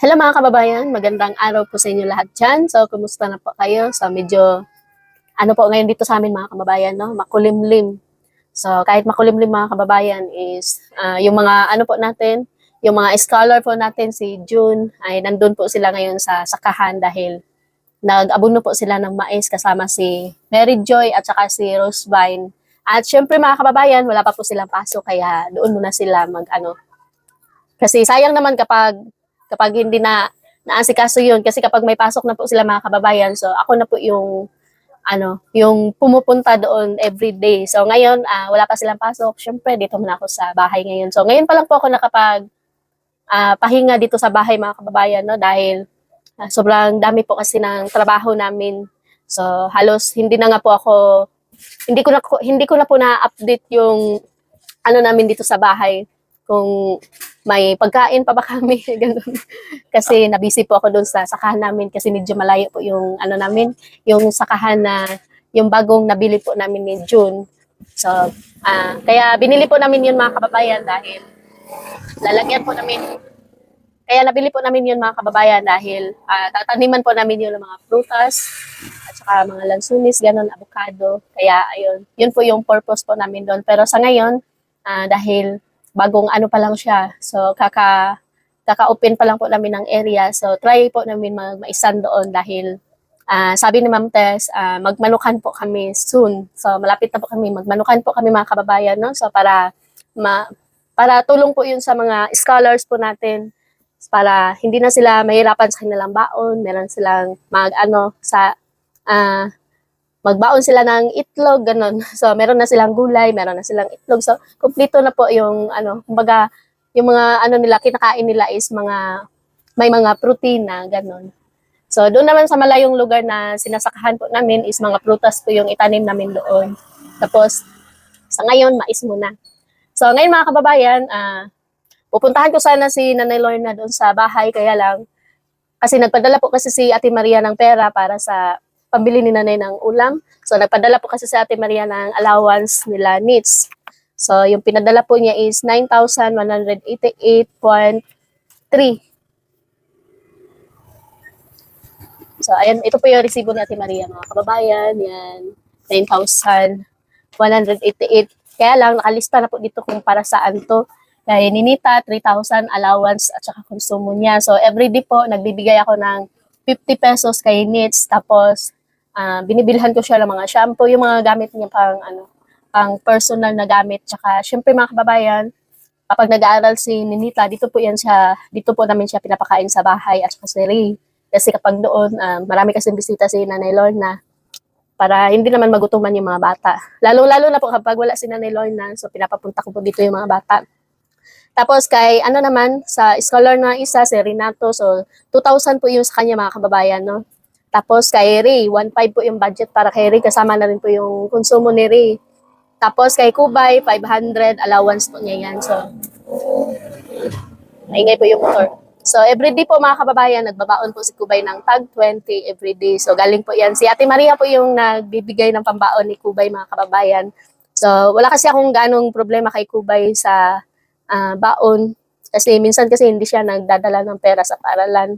Hello mga kababayan, magandang araw po sa inyo lahat dyan. So, kumusta na po kayo? So, medyo, ano po ngayon dito sa amin mga kababayan, no? Makulimlim. So, kahit makulimlim mga kababayan is, yung mga, ano po natin, yung mga scholar po natin, si June, ay nandun po sila ngayon sa sakahan dahil nag-abono po sila ng mais kasama si Mary Joy at saka si Rosevine. At syempre mga kababayan, wala pa po silang pasok, kaya doon muna sila mag-ano, kasi sayang naman kapag hindi na naasikaso yun. Kasi kapag may pasok na po sila mga kababayan, so ako na po yung yung pumupunta doon every day. So ngayon, wala pa silang pasok. Syempre, dito muna ako sa bahay ngayon. So ngayon pa lang po ako nakapag pahinga dito sa bahay mga kababayan, no? Dahil sobrang dami po kasi ng trabaho namin. So halos hindi ko na po na-update yung ano namin dito sa bahay, kung may pagkain pa ba kami, ganun. Kasi nabisi po ako doon sa sakahan namin kasi medyo malayo po yung ano namin, yung sakahan na yung bagong nabili po namin ni June. So, kaya binili po namin yun mga kababayan dahil lalagyan po namin, kaya nabili po namin yun mga kababayan dahil tataniman po namin yun ng mga prutas at saka mga lansunis, ganun, avocado. Kaya ayun, yun po yung purpose po namin doon. Pero sa ngayon, dahil bagong ano pa lang siya, so kaka-open pa lang po namin ng area. So try po namin maisan doon dahil sabi ni Ma'am Tess, magmanukan po kami soon. So malapit na po kami, magmanukan po kami mga kababayan, no? So para tulong po yun sa mga scholars po natin, para hindi na sila mahirapan sa kanilang baon, meron silang ah, magbaon sila ng itlog, ganun. So, meron na silang gulay, meron na silang itlog. So, kumpleto na po yung, kumbaga, yung mga, nila, kinakain nila is may mga protein na, ganun. So, doon naman sa malayong lugar na sinasakahan po namin is mga prutas po yung itanim namin doon. Tapos, sa ngayon, mais muna. So, ngayon mga kababayan, pupuntahan ko sana si Nanay Lorna doon sa bahay, kaya lang, kasi nagpadala po kasi si Ate Maria ng pera para sa pambili ni Nanay ng ulam. So, nagpadala po kasi si Ate Maria ng allowance nila needs. So, yung pinadala po niya is 9,188.3. So, ayan, ito po yung resibo ni Ate Maria, mga kababayan. Yan, 9,188. Kaya lang, nakalista na po dito kung para saan to. Kaya ninita, 3,000 allowance at saka konsumo niya. So, everyday po, nagbibigay ako ng 50 pesos kay Nits. Tapos, binibilhan ko siya ng mga shampoo, yung mga gamit niya pang personal na gamit. Tsaka, syempre mga kababayan, kapag nag-aaral si Ninita, dito po namin siya pinapakain sa bahay at saka si Ray. Kasi kapag doon, marami kasing bisita si Nanay Lorna para hindi naman magutuman yung mga bata. Lalo-lalo na po kapag wala si Nanay Lorna, so pinapapunta ko po dito yung mga bata. Tapos kay naman, sa scholar na isa, si Renato, so 2,000 po yung sa kanya mga kababayan, no? Tapos kay Ray, 1,500 po yung budget para kay Ray, kasama na rin po yung konsumo ni Ray. Tapos kay Kubay, 500 allowance po niya yan. So, maingay po yung motor. So, everyday po mga kababayan, nagbabaon po si Kubay ng tag 20 everyday. So, galing po yan. Si Ate Maria po yung nagbibigay ng pambaon ni Kubay mga kababayan. So, wala kasi akong ganong problema kay Kubay sa baon. Kasi minsan kasi hindi siya nagdadala ng pera sa paaralan.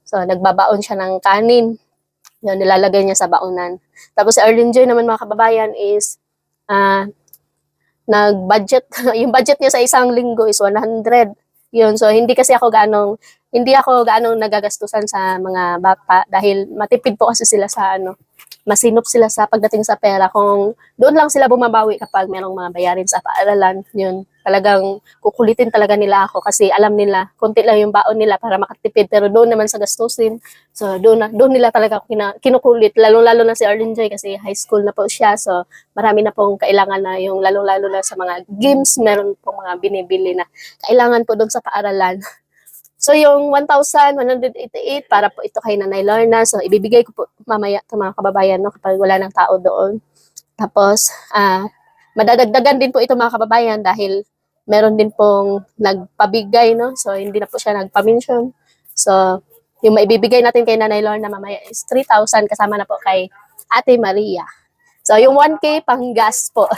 So, nagbabaon siya ng kanin. Yun, nilalagay niya sa baonan. Tapos si Arlene Joy naman mga kababayan is nag-budget, yung budget niya sa isang linggo is 100. Yun, so hindi ako ganong nagagastusan sa mga bata dahil matipid po kasi sila sa masinop sila sa pagdating sa pera. Kung doon lang sila bumabawi kapag merong mga bayarin sa paaralan, yun, talagang kukulitin talaga nila ako kasi alam nila, konti lang yung baon nila para makatipid. Pero doon naman sa gastusin, so doon nila talaga kinukulit. Lalo-lalo na si Arlene Joy kasi high school na po siya. So marami na pong kailangan na yung lalo-lalo na sa mga games, meron pong mga binibili na kailangan po doon sa paaralan. So, yung 1,188 para po ito kay Nanay Lorna. So, ibibigay ko po mamaya sa mga kababayan, no, kapag wala ng tao doon. Tapos, madadagdagan din po ito mga kababayan dahil meron din pong nagpabigay, no? So, hindi na po siya nagpa-mention. So, yung maibibigay natin kay Nanay Lorna mamaya is 3,000 kasama na po kay Ate Maria. So, yung 1K pang gas po.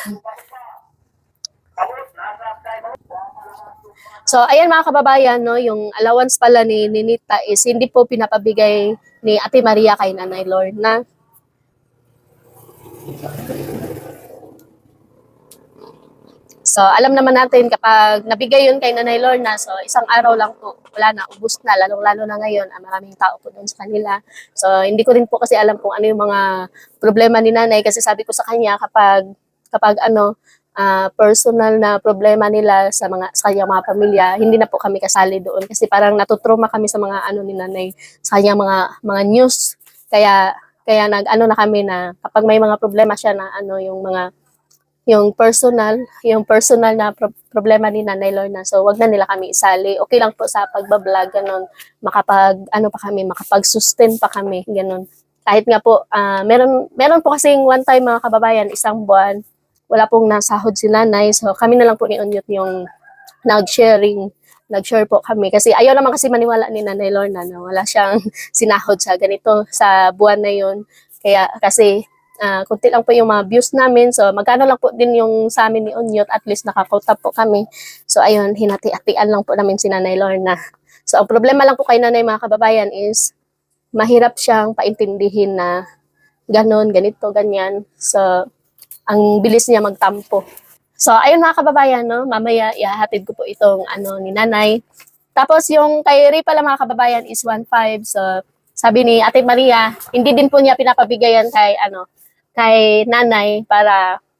So, ayan mga kababayan, no, yung allowance pala ni Ninita is hindi po pinapabigay ni Ate Maria kay Nanay Lorna. So, alam naman natin kapag nabigay yun kay Nanay Lorna, so isang araw lang po, wala na, ubus na, lalong-lalo na ngayon, maraming tao po doon sa kanila. So, hindi ko rin po kasi alam kung ano yung mga problema ni Nanay kasi sabi ko sa kanya kapag ano, personal na problema nila sa kanyang mga pamilya, hindi na po kami kasali doon kasi parang natutruma kami sa mga ano ni Nanay, sa kanyang mga news. Kaya nag-ano na kami na kapag may mga problema siya na ano yung personal na problema ni Nanay Lorna. So, wag na nila kami isali. Okay lang po sa pagbablog, ganun. Makapag-sustain pa kami, ganun. Kahit nga po, meron po kasing one time mga kababayan, isang buwan, wala pong nasahod si Nanay. So, kami na lang po ni Onyot yung nag-sharing. Nag-share po kami. Kasi ayaw naman kasi maniwala ni Nanay Lorna na wala siyang sinahod sa ganito, sa buwan na yun. Kasi kunti lang po yung mga views namin. So, magkano lang po din yung sa amin ni Onyot. At least nakakauta po kami. So, ayun, hinati-hatian lang po namin si Nanay Lorna. So, ang problema lang po kay Nanay mga kababayan is mahirap siyang paintindihin na ganon, ganito, ganyan. So, ang bilis niya magtampo. So, ayun mga kababayan, no? Mamaya ihahatid ko po itong ano ni Nanay. Tapos yung kay Ray pala mga kababayan is 1.5. So, sabi ni Ate Maria, hindi din po niya pinapabigayan kay Nanay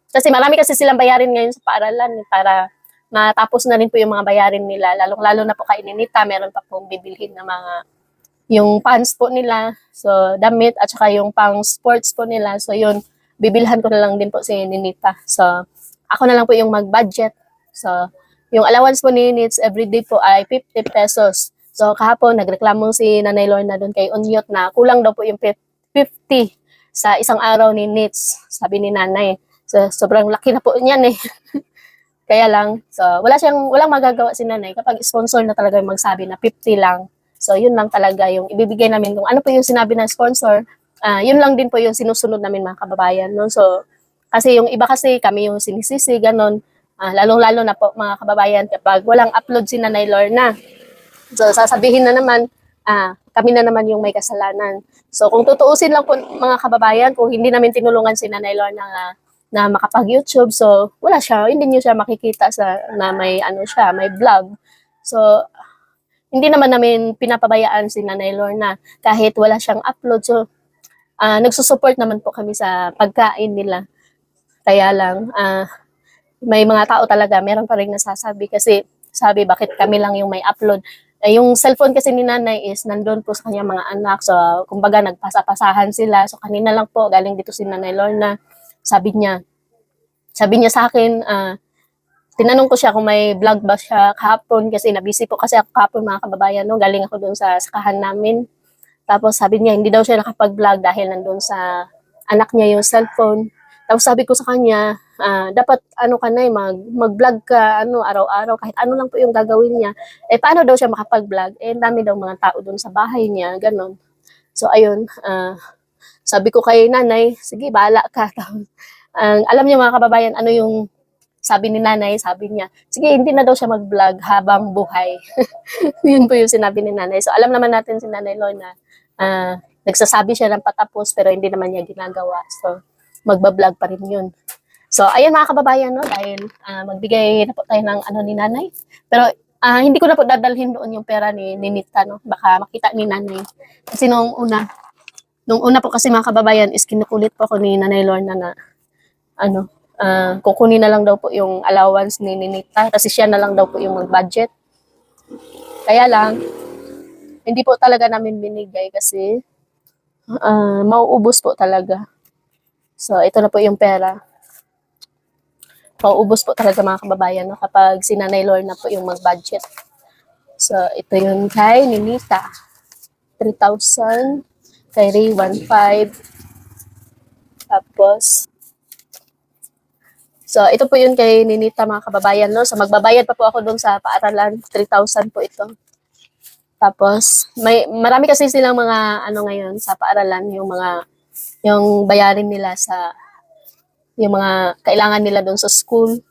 kasi marami kasi silang bayarin ngayon sa paaralan para matapos na rin po yung mga bayarin nila. Lalong-lalo na po kay Ninita, meron pa pong bibilhin na yung pants po nila, so damit at saka yung pang sports po nila. So yun, bibilhan ko na lang din po si Ninita. So ako na lang po yung mag-budget. So yung allowance po ni Nits everyday po ay 50 pesos. So kahapon nagreklamo si Nanay Lorna doon kay Onyot na kulang daw po yung 50 sa isang araw ni Nits, sabi ni Nanay. So sobrang laki na po niyan eh. Kaya lang, so walang magagawa si Nanay kapag sponsor na talaga yung magsabi na 50 lang. So yun lang talaga yung ibibigay namin kung ano po yung sinabi ng sponsor. Yun lang din po yung sinusunod namin mga kababayan. No? So kasi yung iba kasi kami yung sinisisi, ganon. Lalong-lalo na po mga kababayan kapag walang upload si Nanay Lorna. So sasabihin na naman, kami na naman yung may kasalanan. So kung tutuusin lang po mga kababayan, kung hindi namin tinulungan si Nanay Lorna na makapag-YouTube, so wala siya, hindi niyo siya makikita na may may vlog. So hindi naman namin pinapabayaan si Nanay Lorna kahit wala siyang upload. So nagsusupport naman po kami sa pagkain nila. Kaya lang, may mga tao talaga, meron pa rin nasasabi kasi sabi bakit kami lang yung may upload. Yung cellphone kasi ni Nanay is nandun po sa kanyang mga anak. So, kumbaga nagpasapasahan sila. So, kanina lang po, galing dito si Nanay Lorna. Sabi niya sa akin, tinanong ko siya kung may vlog ba siya kahapon kasi nabisi po kasi ako kahapon mga kababayan. No? Galing ako doon sa sakahan namin. Tapos sabi niya, hindi daw siya nakapag-vlog dahil nandun sa anak niya yung cellphone. Tapos sabi ko sa kanya, dapat mag-vlog ka araw-araw kahit ano lang po yung gagawin niya. Paano daw siya makapag-vlog? Dami daw mga tao doon sa bahay niya, ganon. So ayun, sabi ko kay Nanay, sige, bahala ka. Alam niyo mga kababayan, ano yung sabi ni Nanay, sabi niya, sige, hindi na daw siya mag-vlog habang buhay. Yun po yung sinabi ni Nanay. So alam naman natin si Nanay Lorna, nagsasabi siya ng patapos pero hindi naman niya ginagawa. So magbablog pa rin yun. So, ayun mga kababayan, no, dahil magbigay na po tayo ng ni Nanay. Pero hindi ko na po dadalhin doon yung pera ni Ninita, no. Baka makita ni Nanay. Kasi nung una po kasi mga kababayan is kinukulit po ako ni Nanay Lorna na kukunin na lang daw po yung allowance ni Ninita kasi siya na lang daw po yung mag-budget. Kaya lang, hindi po talaga namin binigay kasi mauubos po talaga. So, ito na po yung pera. Mauubos po talaga mga kababayan no, kapag si Nanay Lorna po yung mag-budget. So, ito yung kay Ninita. 3,000. Kay Ray, 1,500. Tapos, so, ito po yun kay Ninita mga kababayan. No? So, magbabayad pa po ako doon sa paaralan. 3,000 po ito. Tapos, marami kasi silang mga ngayon sa paaralan, yung bayarin nila yung mga kailangan nila doon sa school.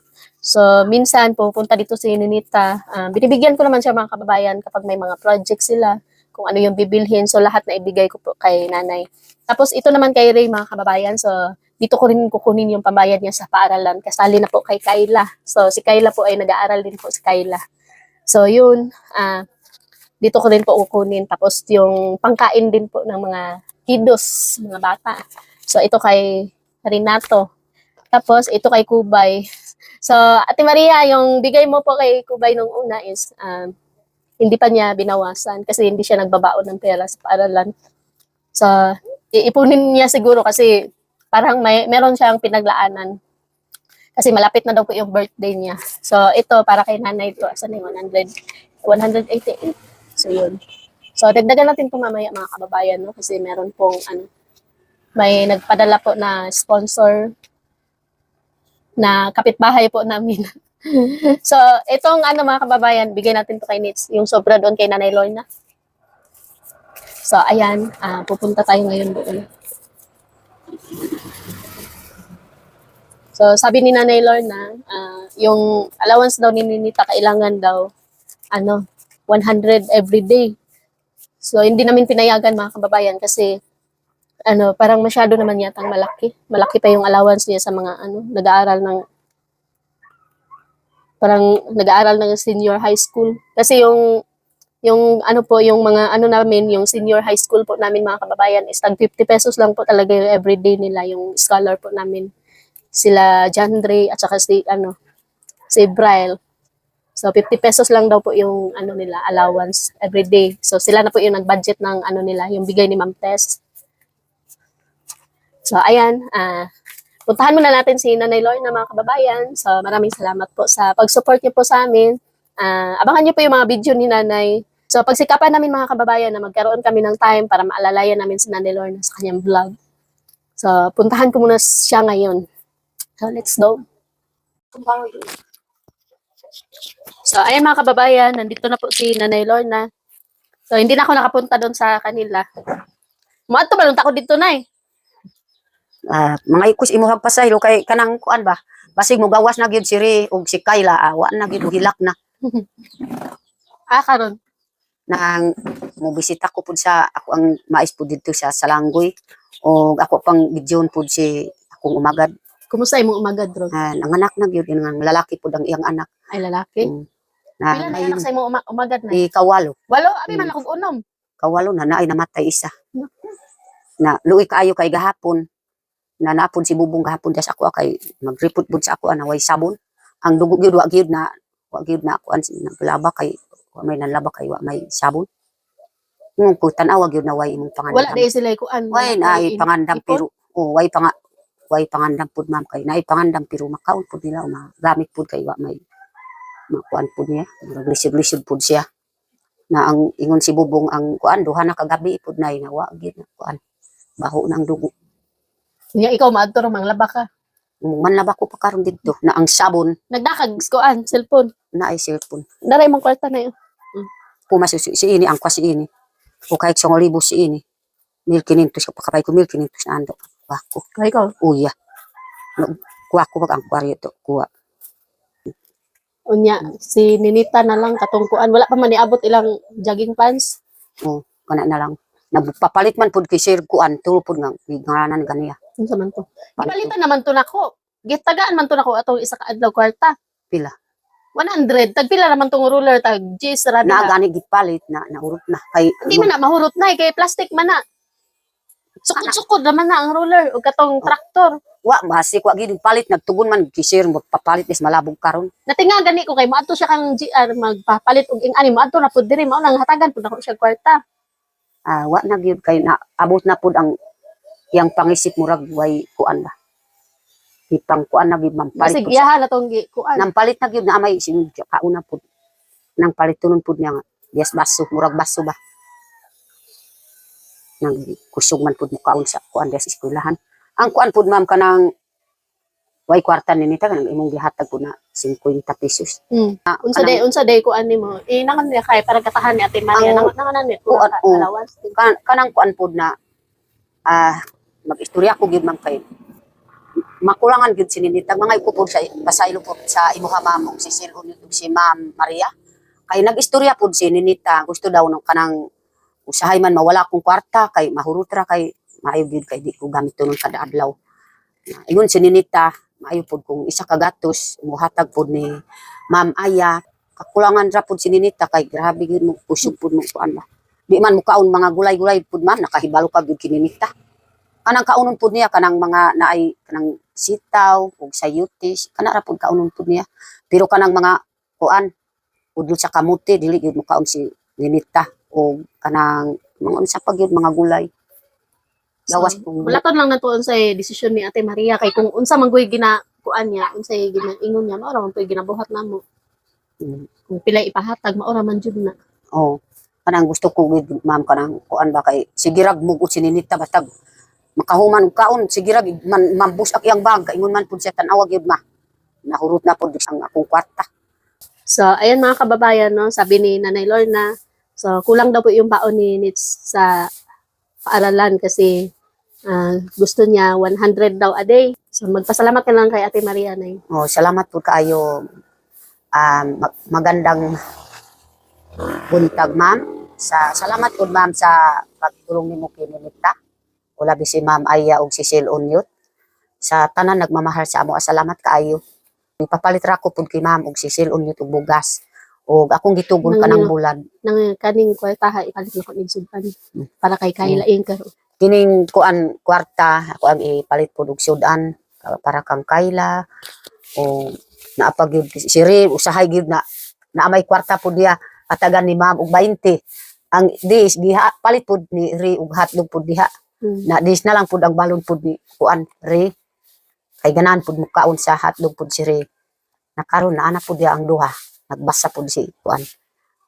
So, minsan pupunta dito si Ninita. Binibigyan ko naman siya mga kababayan kapag may mga project sila, kung ano yung bibilhin. So, lahat na ibigay ko po kay nanay. Tapos, ito naman kay Ray mga kababayan. So, dito ko rin kukunin yung pambayad niya sa paaralan. Kasali na po kay Kayla. So, si Kayla po ay nag-aaral din po si Kayla. So, yun. Dito ko rin po kukunin. Tapos, yung pangkain din po ng mga kiddos, mga bata. So, ito kay Renato. Tapos, ito kay Kubay. So, Ate Maria, yung bigay mo po kay Kubay nung una is hindi pa niya binawasan kasi hindi siya nagbabaon ng pera sa paaralan. So, iipunin niya siguro kasi parang meron siyang pinaglaanan. Kasi malapit na daw po yung birthday niya. So, ito para kay nanay to. Asan na yung 188. So, yun. So, dagdagan natin po mamaya mga kababayan, no? Kasi meron pong, may nagpadala po na sponsor na kapitbahay po namin. So, itong mga kababayan, bigay natin to kay Nits. Yung sobra doon kay Nanay Lorna. So, ayan. Pupunta tayo ngayon doon. So, sabi ni Nanay Lorna, yung allowance daw ni Ninita, kailangan daw, 100 every day. So, hindi namin pinayagan mga kababayan kasi, parang masyado naman yatang malaki. Malaki pa yung allowance niya sa mga, nag-aaral ng senior high school. Kasi yung mga namin, yung senior high school po namin mga kababayan is tag 50 pesos lang po talaga yung everyday nila, yung scholar po namin. Sila Jandre at saka si Braille. So 50 pesos lang daw po yung nila allowance everyday. So sila na po yung nag-budget ng nila, yung bigay ni Ma'am Tess. So ayan, puntahan muna natin si Nanay Lorna mga kababayan. So maraming salamat po sa pag-support niyo po sa amin. Abangan niyo po yung mga video ni Nanay. So pagsikapan namin mga kababayan na magkaroon kami ng time para maalalayan namin si Nanay Lorna sa kanyang vlog. So puntahan ko muna siya ngayon. So let's go. So ayan mga kababayan, nandito na po si Nanay Lorna. So hindi na ako nakapunta doon sa kanila. Muadto ba lang ako dito na mga ikos imuhang pasaylo kay kanang kuan ba basig mo gawas na gyud si Ri og si Kayla wa na gyud hilak na karon nang mo bisita ko pud sa ako ang mais pud dito sa Salanggoy og ako pang bidyon pud si akong umagad. Kumusta imong umagad ron? Nanganak na gyud nga lalaki pud ang iyang anak. Ay lalaki. Na pila na anak sa imong umagad na? Kawalo. Walo abi man akong unom. Kawalo na naay namatay isa. Na luoy kaayo kay gahapon. Na naapon si Bubong gahapon sa ako kay mag-report pud sa ako way sabon ang dugo gyud wa gyud na ako naglaba kay wa may nanlaba kay wa may sabon mong ko tan-aw gyud na way imong pangandam wala day sila kuan way naay pangandam pero way pangandam pud ma'am kay naay pangandam pero makaon pud nila magamit pud kay wa may makuan pud niya lisod pud siya na ang ingon si Bubong ang kuan duha na kagabi pud nay na wa gyud na kuan baho na ang dugo. Nga ikaw maadto ra manglaba ka. Manlaba ko pa karon dito na ang sabon. Nagdakag kuan cellphone. Na ay cellphone. Daray mong kwarta na yun. Pumas si ini ang kwa si ini. O kahit 1,000 si ini. 1,500 ka pakapay ko 1,500 na ando. Wako. Kay ikaw? Uya. Kuha ko pag ang kwaryo to. Kuha. Unya, si Ninita na lang katungkuan. Wala pa man niabot ilang jogging pants. Kana na lang. Nagpapalit man pud kay Sir Kuan. Tulo pud nga. Nganan ganiya. Unsa man to? Ipalitan naman to nako. Gitagaan man to nako atong isa ka adlaw kwarta. Pila? 100. Tag pila naman tong ruler tag G's ra na gani gipalit na naurot na kay hindi man na mahurot na kay plastic man na. Sukod naman na ang ruler o katong traktor. Wa basik wa gid palit nagtugon man kisir magpapalit is malabog karon. Natinga gani ko kay moadto siya kang GR magpapalit og ing ani moadto na pud diri mao nang hatagan pud nako siya kwarta. Wa na gyud kay na abot na pud ang yang pangisip murag way kuan ba. Ipang kuan na gyud mampalit. Sige yaha na tong kuan. Nang palit na gyud na amay sin kauna pud. Nang palit tunon pud niya nga. Yes baso murag baso ba. Nang kusog man pud mo kaon sa kuan sa eskwelahan. Ang kuan pud ma'am kanang way kwarta ni nita kanang imong gihatag pud na 50 pesos. Unsa day kuan nimo? Nangan niya kay para katahan ni Ate Maria nangan ni allowance. Kanang kuan pud na mag-istorya ko gyud ma'am kay makulangan gyud si Ninita mga ipupod sa pasaylo po sa imuha ma'am ug si Silon ug si Ma'am Maria. Kay nag-istorya pod si Ninita, gusto daw ng kanang usahay man mawala akong kwarta kay mahurot ra kay maayo gyud kay di ko gamit tunon kada adlaw. Ingon si Ninita, maayo pod kung isa ka gatos muhatag pod ni Ma'am Aya. Kakulangan ra pod si Ninita kay grabe gyud mo kusog pod mo kuan ba. Di man mukaon mga gulay-gulay pod ma'am nakahibalo ka gyud kini Ninita. Kanang kaunon pod niya kanang mga naay kanang sitaw ug sayotes kana ra pod kaunon pod niya. Pero kanang mga kuan udlo sa kamote dili gyud mukaon si Ninita o kanang mga unsa pa gyud mga gulay. Gawas kung Wala lang na to unsay desisyon ni Ate Maria kay kung unsa man gyud ginakuan niya, unsay ginaingon niya, mao ra man toy ginabuhat namo. Mm. Kung pila ipahatag mao ra man jud na. oh kanang gusto ko with ma'am kanang kuan ba kay sigirag mo si Ninita basta makahuman og kaon sigirag man mambus ak iyang bag ingon man pud siya tan-aw gyud ma. Nahurot na pud ang akong kwarta. So, ayan mga kababayan, no, sabi ni Nanay Lorna, so kulang daw po yung baon ni Nits sa paaralan kasi gusto niya 100 daw a day. So, magpasalamat ka lang kay Ate Maria na Oh, salamat po kaayo. Magandang buntag, ma'am. Salamat po, ma'am, sa pagtulong nimo kay Ninita. Wala si Ma'am Aya ug si Sil Onyot. Sa tanan nagmamahal sa amo, salamat kaayo. Ipapalit ra ko pud kay Ma'am ug si Sil Onyot ug bugas. Og akong gitugon kanang bulad. Nang kaning kwarta ipalit na ko ning sudpan para kay Kaylaing karo. Kining kuan kwarta ako ang ipalit pud og sudan para kang Kayla o naapag gyud si Ri usahay gyud na naamay kwarta pud diha atagan ni Ma'am og 20 ang dis giha palit pud ni Ri og hatlog pud diha na dis na lang pud ang balon pud ni kuan Ri kay ganahan pud mukaon sa hatlog pud si Ri nakaron na ana pud diha ang duha nagbasa pud si kuan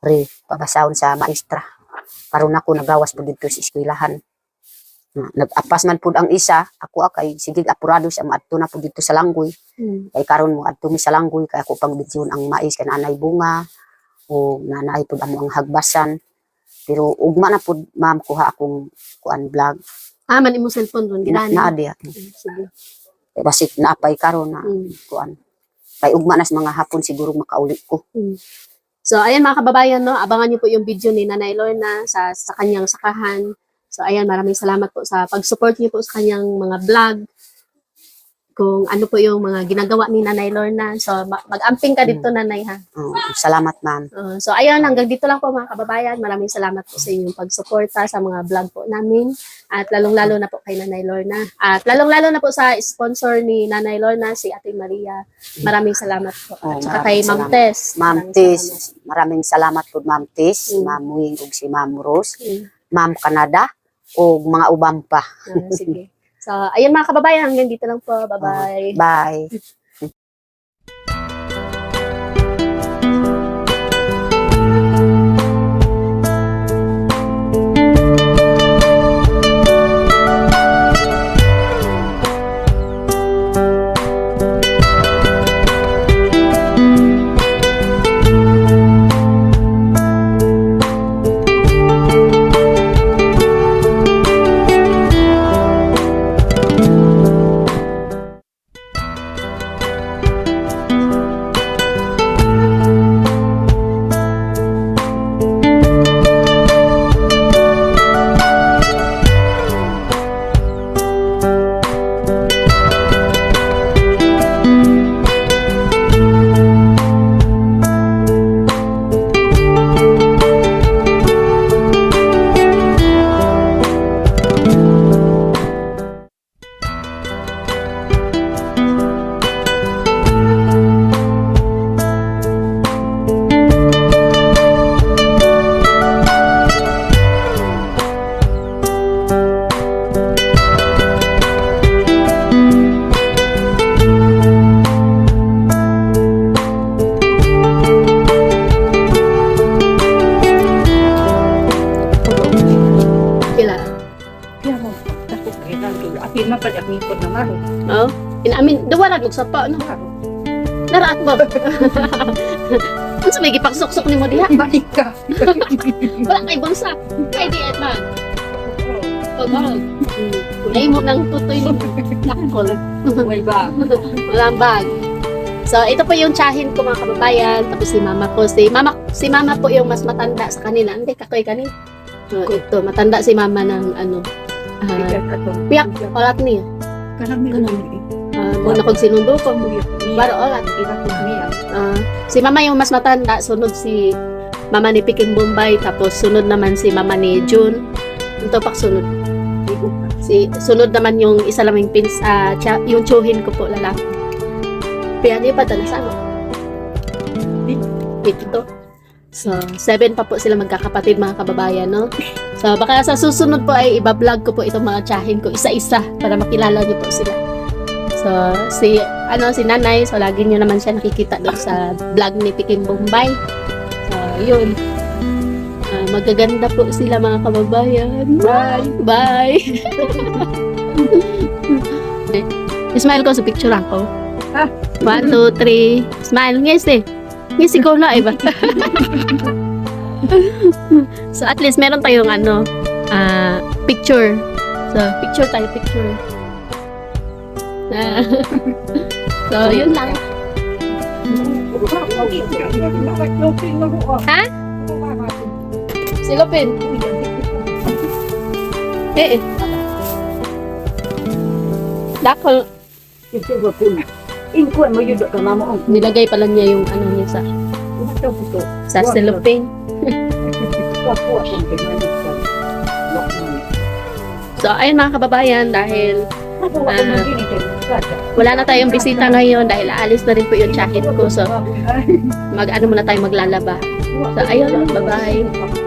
Ri pabasahon sa maestra karon ako nagawas pud dito sa eskwelahan. Nag-apas man pud ang isa, ako kay sige apurado siya maadto na pud dito sa Langgoy. Kay karon mo adto mi sa Langgoy kay ako pang bitsyon ang mais kay nanay bunga o nanay pud amo ang hagbasan. Pero ugma na pud ma'am kuha akong kuan vlog. Man imo cellphone ron gidani. Na diha. Sige. Basit naapay karon na kuan. Kay ugma na sa mga hapon siguro makauli ko. So ayan mga kababayan, no, abangan niyo po yung video ni Nanay Lorna sa kanyang sakahan. So ayan, maraming salamat po sa pag-support niyo po sa kanyang mga vlog. Kung ano po yung mga ginagawa ni Nanay Lorna. So mag-amping ka dito, Nanay, ha. Salamat, ma'am. So ayan, hanggang dito lang po mga kababayan. Maraming salamat po sa inyong pag-suporta sa mga vlog po namin. At lalong-lalo na po kay Nanay Lorna. At lalong-lalo na po sa sponsor ni Nanay Lorna, si Ate Maria. Maraming salamat po. At saka kay Ma'am Tess. Ma'am Tess, maraming salamat po, Ma'am Tess, Ma'am Wing ug si Ma'am Rose, Ma'am Canada, o mga ubang pa. Sige. So, ayan mga kababayan, hanggang dito lang po. Bye-bye. Bye. Oh, inamin, dawarag mo sa pa, no? Naraat mo. Ano sa may gipaksok-sok ni mo diha? Balik ka. Wala kay bangsa. Kay di man. O bag. Ay mo nang tutoy ng takol. May ba? Walang bag. So, ito po yung tsahin ko mga kababayan. Tapos si mama ko. Si mama po yung mas matanda sa kanila. Hindi, kakoy kanina. So, ito, matanda si mama ng ano. Piyak, olat niya. Muna kong sinundo ko. Baro olat. Si mama yung mas matanda. Sunod si mama ni Piking Bombay. Tapos sunod naman si mama ni June. Ito pak sunod. Sunod naman yung isa lamang yung tsuhin ko po lalaki. Kaya di pa talasano. Ito. So, 7 pa po sila magkakapatid mga kababayan, no? So, baka sa susunod po ay iba-vlog ko po itong mga tsahin ko isa-isa para makilala niyo po sila. So, si nanay, so lagi niyo naman siya nakikita doon sa vlog ni Piking Bombay. So, yun. Magaganda po sila mga kababayan. Bye! Bye! Smile ko sa picture ako. Ha? 1, 2, 3. Smile. Yes eh. Yes, ikaw na, iba. So, at least meron tayong picture. So, picture tayo, picture. So, yun lang. Ha? Silopin. Dakol. Ingkuan mo yun ka mama. Nilagay pala niya yung niya sa cellophane. So, ayun mga kababayan, dahil wala na tayong bisita ngayon dahil aalis na rin po yung jacket ko. So, muna tayo maglalaba. So, ayun, bye-bye.